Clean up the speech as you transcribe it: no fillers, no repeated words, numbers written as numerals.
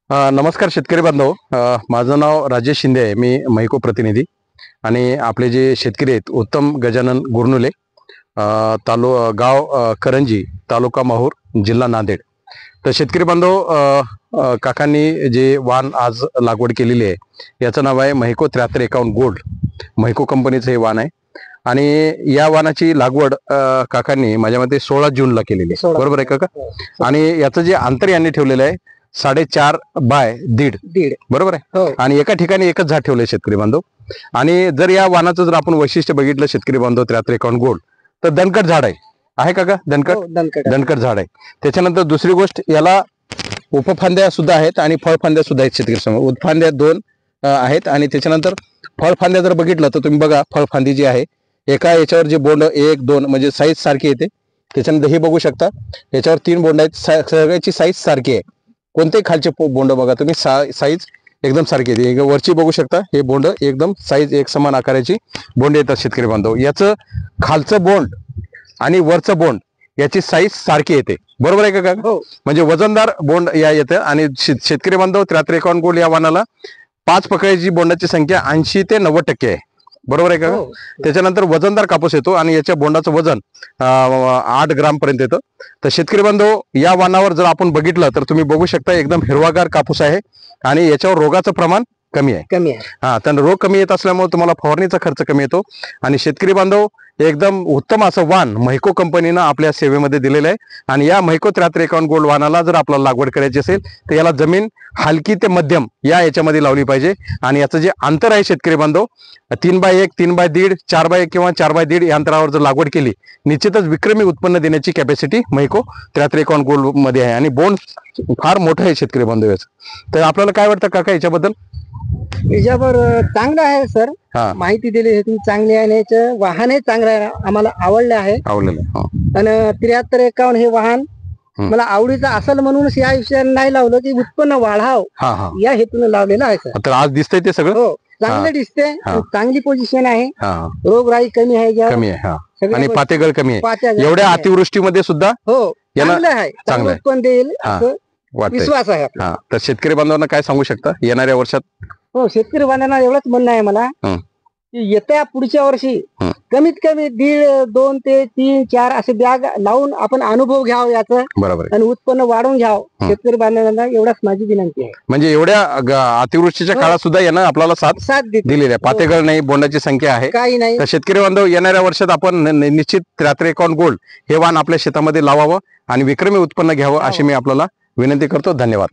नमस्कार शेतकरी बांधव, माझं नाव राजेश शिंदे आहे. मी महिको प्रतिनिधी आणि आपले जे शेतकरी आहेत उत्तम गजानन गुरनुले, गाव करंजी, तालुका माहूर, जिल्हा नांदेड. तर शेतकरी बांधव, काकांनी जे वाण आज लागवड केलेली आहे याचं नाव आहे महिको 7351 गोल्ड. महिको कंपनीचं हे वाण आहे आणि या वाणाची लागवड काकांनी माझ्या मते 16 जूनला केलेली आहे. बरोबर आहे काका? आणि याचं जे अंतर यांनी ठेवलेलं आहे 4.5 बाय 1.5. बरोबर आहे. आणि एका ठिकाणी एकच झाड ठेवलंय शेतकरी बांधव. आणि जर या वाणाचं जर आपण वैशिष्ट्य बघितलं शेतकरी बांधव 7351 गोल्ड, तर दणकट झाड आहे काका? दणकट झाड आहे. त्याच्यानंतर दुसरी गोष्ट, याला उपफांद्या सुद्धा आहेत आणि फळफांद्या सुद्धा आहेत शेतकरी समोर. उपफांद्या 2 आहेत आणि त्याच्यानंतर फळफांद्या जर बघितलं तर तुम्ही बघा, फळफांदी जी आहे एका याच्यावर जे बोंड 1, 2 म्हणजे साईज सारखी येते. त्याच्यानंतर हे बघू शकता याच्यावर 3 बोंड आहेत, सगळ्याची साईज सारखी आहे. कोणते खालचे बोंड बघा तुम्ही, साईज एकदम सारखी येते. वरची बघू शकता, हे बोंड एकदम साईज एक समान आकाराची बोंड येतात शेतकरी बांधव. याचं खालचं बोंड आणि वरचं बोंड याची साईज सारखी येते. बरोबर आहे का? म्हणजे वजनदार बोंड या येतं. आणि शेतकरी बांधव 7351 गोल्ड या वाणाला 5 पकळाची बोंडाची संख्या 80 ते 90% आहे. बरोबर आहे का? त्याच्यानंतर वजनदार कापूस येतो आणि याच्या बोंडाचं वजन 8 ग्राम पर्यंत येतं. तर शेतकरी बांधव, या वाणावर जर आपण बघितलं तर तुम्ही बघू शकता एकदम हिरवागार कापूस आहे आणि याच्यावर रोगाचं प्रमाण कमी आहे. तर रोग कमी येत असल्यामुळे तुम्हाला फवारणीचा खर्च कमी येतो. आणि शेतकरी बांधव, एकदम उत्तम असं वाण महिको कंपनीनं आपल्या सेवेमध्ये दिलेलं आहे. आणि या महिको 7351 गोल्ड वाणाला जर आपल्याला लागवड करायची असेल तर याला जमीन हलकी ते मध्यम या याच्यामध्ये लावली पाहिजे. आणि याचं जे अंतर आहे शेतकरी बांधव 3 बाय 1, 3 बाय 1.5, 4 बाय 1 किंवा 4 बाय 1.5 या अंतरावर जर लागवड केली, निश्चितच विक्रमी उत्पन्न देण्याची कॅपॅसिटी महिको 7351 गोल्ड मध्ये आहे. आणि बोंड फार मोठं आहे शेतकरी बांधव याचं. तर आपल्याला काय वाटतं काका याच्याबद्दल? याच्यावर चांगलं आहे सर, माहिती दिली हे तुम्ही चांगली आहे. याचं वाहनही चांगलं आहे, आम्हाला आवडलं आहे. आणि 7351 हे वाहन मला आवडीचं असेल म्हणूनच या विषयाने नाही लावलं की उत्पन्न वाढाव या हेतून लावलेलं आहे सर. तर आज दिसतंय ते सगळं चांगलं दिसते, चांगली पोझिशन आहे, रोगराई कमी आहे, आणि पातेगळ कमी आहे. एवढ्या अतिवृष्टीमध्ये सुद्धा चांगलं आहे, चांगलं उत्पन्न देईल असं विश्वास आहे. तर शेतकरी बांधवांना काय सांगू शकता येणाऱ्या वर्षात? शेतकरी बांधवांना एवढंच म्हणणं आहे मला की येत्या पुढच्या वर्षी कमीत कमी 1.5, 2 ते 3, 4 असे बॅग लावून आपण अनुभव घ्यावं याचं. बरोबर. आणि उत्पन्न वाढवून घ्यावं शेतकरी बांधवांना, एवढाच माझी विनंती आहे. म्हणजे एवढ्या अतिवृष्टीच्या काळात सुद्धा यानं आपल्याला साथ दिलेली आहे. पातेगळ नाही, बोंडाची संख्या आहे, काही नाही. तर शेतकरी बांधव येणाऱ्या वर्षात आपण निश्चित 7351 गोल्ड हे वाण आपल्या शेतामध्ये लावावं आणि विक्रमी उत्पन्न घ्यावं अशी मी आपल्याला विनंती करतो. धन्यवाद.